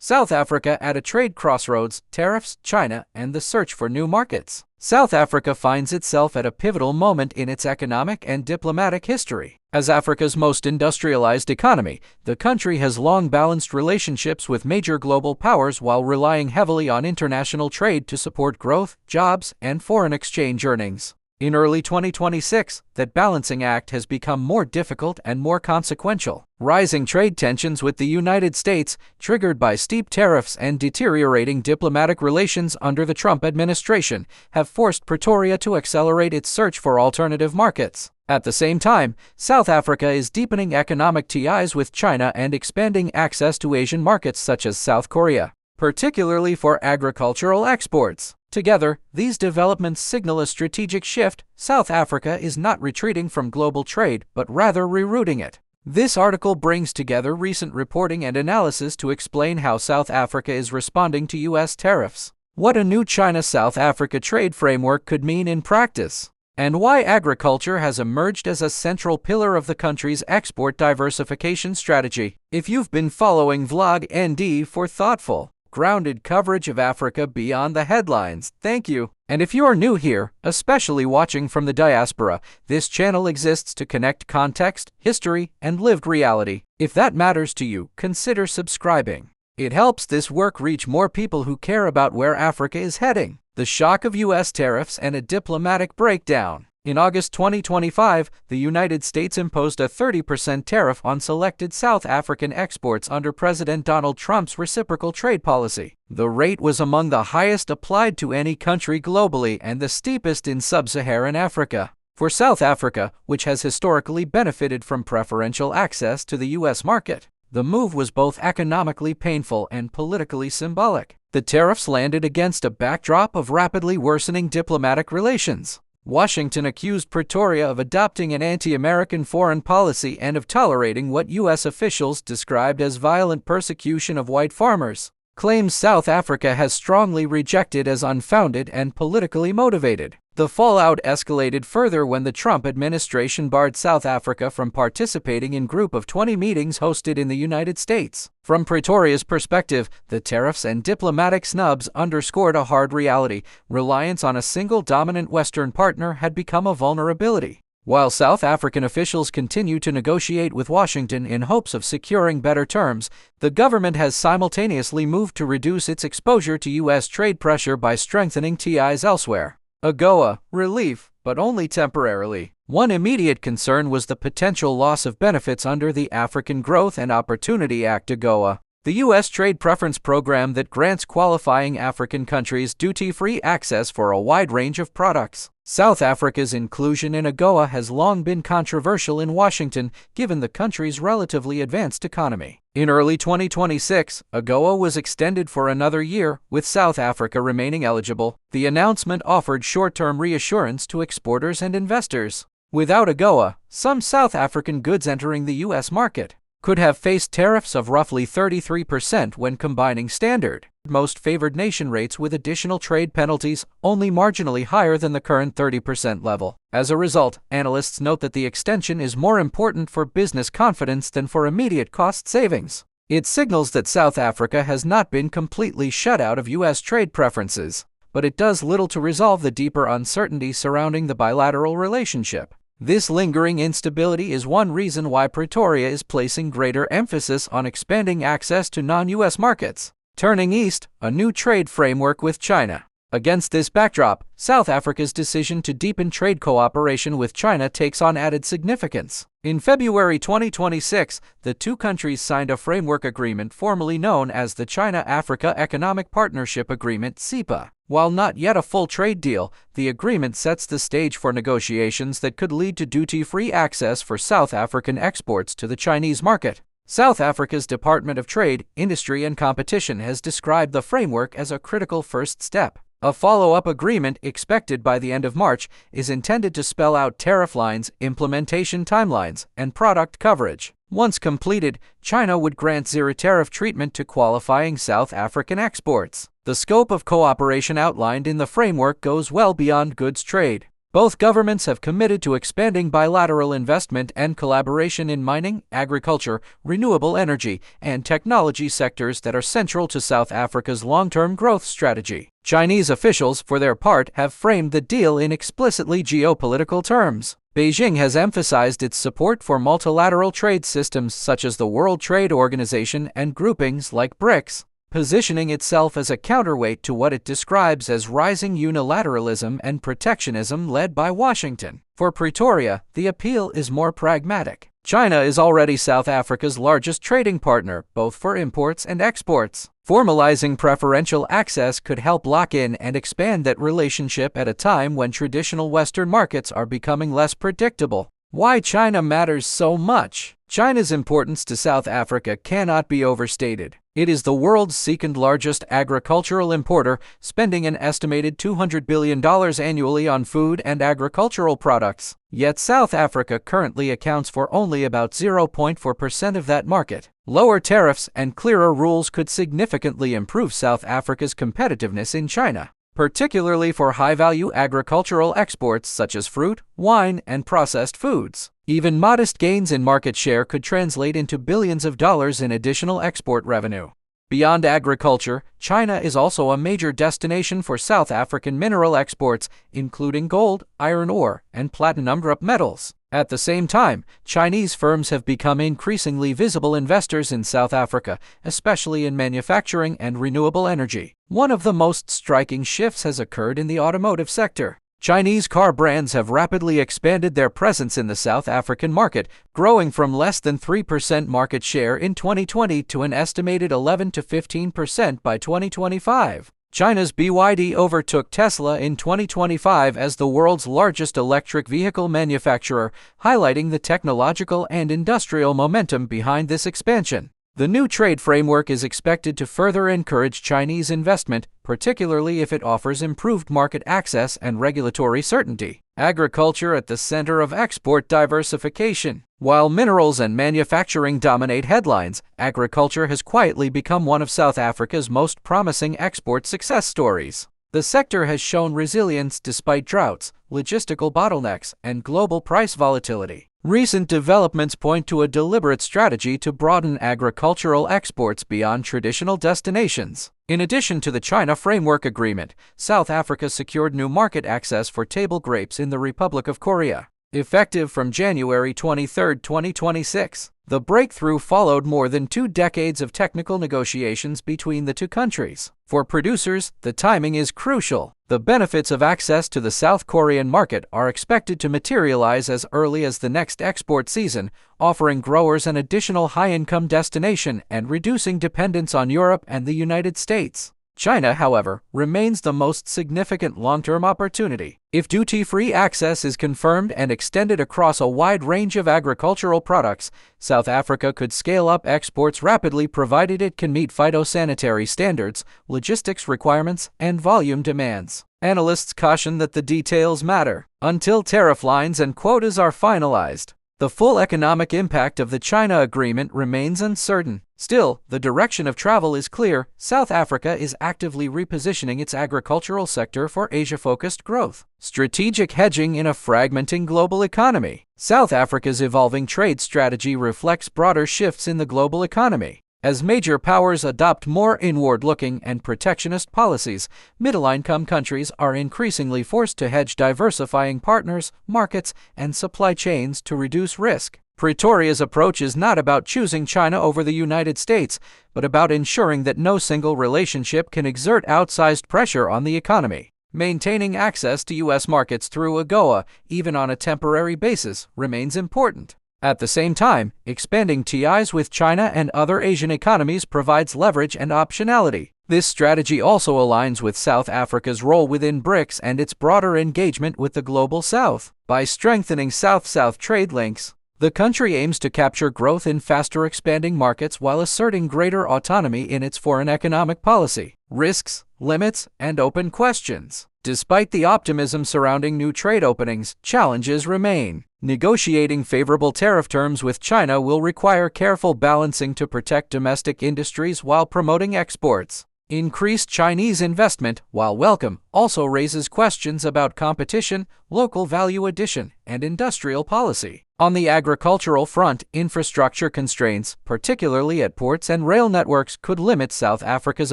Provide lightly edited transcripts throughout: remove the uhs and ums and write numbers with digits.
South Africa at a trade crossroads, tariffs, China, and the search for new markets. South Africa finds itself at a pivotal moment in its economic and diplomatic history. As Africa's most industrialized economy, the country has long balanced relationships with major global powers while relying heavily on international trade to support growth, jobs, and foreign exchange earnings. In early 2026, that balancing act has become more difficult and more consequential. Rising trade tensions with the United States, triggered by steep tariffs and deteriorating diplomatic relations under the Trump administration, have forced Pretoria to accelerate its search for alternative markets. At the same time, South Africa is deepening economic ties with China and expanding access to Asian markets such as South Korea, particularly for agricultural exports. Together, these developments signal a strategic shift. South Africa is not retreating from global trade, but rather rerouting it. This article brings together recent reporting and analysis to explain how South Africa is responding to U.S. tariffs, what a new China-South Africa trade framework could mean in practice, and why agriculture has emerged as a central pillar of the country's export diversification strategy. If you've been following Vlog ND for thoughtful, grounded coverage of Africa beyond the headlines, thank you. And if you are new here, especially watching from the diaspora, this channel exists to connect context, history, and lived reality. If that matters to you, consider subscribing. It helps this work reach more people who care about where Africa is heading. The shock of U.S. tariffs and a diplomatic breakdown. In August 2025, the United States imposed a 30% tariff on selected South African exports under President Donald Trump's reciprocal trade policy. The rate was among the highest applied to any country globally and the steepest in sub-Saharan Africa. For South Africa, which has historically benefited from preferential access to the U.S. market, the move was both economically painful and politically symbolic. The tariffs landed against a backdrop of rapidly worsening diplomatic relations. Washington accused Pretoria of adopting an anti-American foreign policy and of tolerating what U.S. officials described as violent persecution of white farmers, claims South Africa has strongly rejected as unfounded and politically motivated. The fallout escalated further when the Trump administration barred South Africa from participating in Group of 20 meetings hosted in the United States. From Pretoria's perspective, the tariffs and diplomatic snubs underscored a hard reality. Reliance on a single dominant Western partner had become a vulnerability. While South African officials continue to negotiate with Washington in hopes of securing better terms, the government has simultaneously moved to reduce its exposure to U.S. trade pressure by strengthening ties elsewhere. AGOA, relief, but only temporarily. One immediate concern was the potential loss of benefits under the African Growth and Opportunity Act AGOA, the U.S. trade preference program that grants qualifying African countries duty-free access for a wide range of products. South Africa's inclusion in AGOA has long been controversial in Washington, given the country's relatively advanced economy. In early 2026, AGOA was extended for another year, with South Africa remaining eligible. The announcement offered short-term reassurance to exporters and investors. Without AGOA, some South African goods entering the U.S. market could have faced tariffs of roughly 33% when combining standard, most favored nation rates with additional trade penalties, only marginally higher than the current 30% level. As a result, analysts note that the extension is more important for business confidence than for immediate cost savings. It signals that South Africa has not been completely shut out of U.S. trade preferences, but it does little to resolve the deeper uncertainty surrounding the bilateral relationship. This lingering instability is one reason why Pretoria is placing greater emphasis on expanding access to non-U.S. markets. Turning east, a new trade framework with China. Against this backdrop, South Africa's decision to deepen trade cooperation with China takes on added significance. In February 2026, the two countries signed a framework agreement formerly known as the China-Africa Economic Partnership Agreement (CAEPA). While not yet a full trade deal, the agreement sets the stage for negotiations that could lead to duty-free access for South African exports to the Chinese market. South Africa's Department of Trade, Industry and Competition has described the framework as a critical first step. A follow-up agreement, expected by the end of March, is intended to spell out tariff lines, implementation timelines, and product coverage. Once completed, China would grant zero-tariff treatment to qualifying South African exports. The scope of cooperation outlined in the framework goes well beyond goods trade. Both governments have committed to expanding bilateral investment and collaboration in mining, agriculture, renewable energy, and technology sectors that are central to South Africa's long-term growth strategy. Chinese officials, for their part, have framed the deal in explicitly geopolitical terms. Beijing has emphasized its support for multilateral trade systems such as the World Trade Organization and groupings like BRICS, positioning itself as a counterweight to what it describes as rising unilateralism and protectionism led by Washington. For Pretoria, the appeal is more pragmatic. China is already South Africa's largest trading partner, both for imports and exports. Formalizing preferential access could help lock in and expand that relationship at a time when traditional Western markets are becoming less predictable. Why China matters so much? China's importance to South Africa cannot be overstated. It is the world's second-largest agricultural importer, spending an estimated $200 billion annually on food and agricultural products. Yet South Africa currently accounts for only about 0.4% of that market. Lower tariffs and clearer rules could significantly improve South Africa's competitiveness in China, particularly for high-value agricultural exports such as fruit, wine, and processed foods. Even modest gains in market share could translate into billions of dollars in additional export revenue. Beyond agriculture, China is also a major destination for South African mineral exports, including gold, iron ore, and platinum group metals. At the same time, Chinese firms have become increasingly visible investors in South Africa, especially in manufacturing and renewable energy. One of the most striking shifts has occurred in the automotive sector. Chinese car brands have rapidly expanded their presence in the South African market, growing from less than 3% market share in 2020 to an estimated 11 to 15% by 2025. China's BYD overtook Tesla in 2025 as the world's largest electric vehicle manufacturer, highlighting the technological and industrial momentum behind this expansion. The new trade framework is expected to further encourage Chinese investment, particularly if it offers improved market access and regulatory certainty. Agriculture at the center of export diversification. While minerals and manufacturing dominate headlines, agriculture has quietly become one of South Africa's most promising export success stories. The sector has shown resilience despite droughts, logistical bottlenecks, and global price volatility. Recent developments point to a deliberate strategy to broaden agricultural exports beyond traditional destinations. In addition to the China Framework Agreement, South Africa secured new market access for table grapes in the Republic of Korea. Effective from January 23, 2026, the breakthrough followed more than 2 decades of technical negotiations between the two countries. For producers, the timing is crucial. The benefits of access to the South Korean market are expected to materialize as early as the next export season, offering growers an additional high-income destination and reducing dependence on Europe and the United States. China, however, remains the most significant long-term opportunity. If duty-free access is confirmed and extended across a wide range of agricultural products, South Africa could scale up exports rapidly provided it can meet phytosanitary standards, logistics requirements, and volume demands. Analysts caution that the details matter. Until tariff lines and quotas are finalized, the full economic impact of the China agreement remains uncertain. Still, the direction of travel is clear. South Africa is actively repositioning its agricultural sector for Asia-focused growth. Strategic hedging in a fragmenting global economy. South Africa's evolving trade strategy reflects broader shifts in the global economy. As major powers adopt more inward-looking and protectionist policies, middle-income countries are increasingly forced to hedge, diversifying partners, markets, and supply chains to reduce risk. Pretoria's approach is not about choosing China over the United States, but about ensuring that no single relationship can exert outsized pressure on the economy. Maintaining access to U.S. markets through AGOA, even on a temporary basis, remains important. At the same time, expanding ties with China and other Asian economies provides leverage and optionality. This strategy also aligns with South Africa's role within BRICS and its broader engagement with the Global South. By strengthening South-South trade links, the country aims to capture growth in faster expanding markets while asserting greater autonomy in its foreign economic policy. Risks, limits, and open questions. Despite the optimism surrounding new trade openings, challenges remain. Negotiating favorable tariff terms with China will require careful balancing to protect domestic industries while promoting exports. Increased Chinese investment, while welcome, also raises questions about competition, local value addition, and industrial policy. On the agricultural front, infrastructure constraints, particularly at ports and rail networks, could limit South Africa's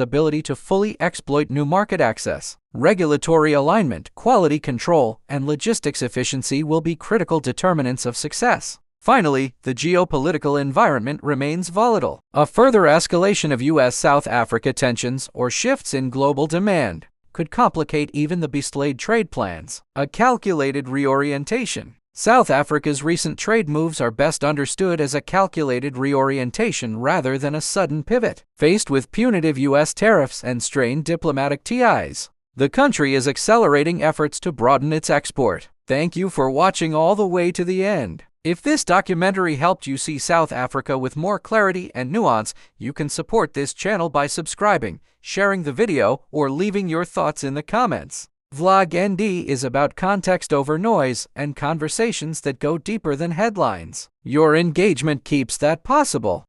ability to fully exploit new market access. Regulatory alignment, quality control, and logistics efficiency will be critical determinants of success. Finally, the geopolitical environment remains volatile. A further escalation of U.S.-South Africa tensions or shifts in global demand could complicate even the best-laid trade plans. A calculated reorientation. South Africa's recent trade moves are best understood as a calculated reorientation rather than a sudden pivot. Faced with punitive U.S. tariffs and strained diplomatic ties, the country is accelerating efforts to broaden its export. Thank you for watching all the way to the end. If this documentary helped you see South Africa with more clarity and nuance, you can support this channel by subscribing, sharing the video, or leaving your thoughts in the comments. Vlog ND is about context over noise and conversations that go deeper than headlines. Your engagement keeps that possible.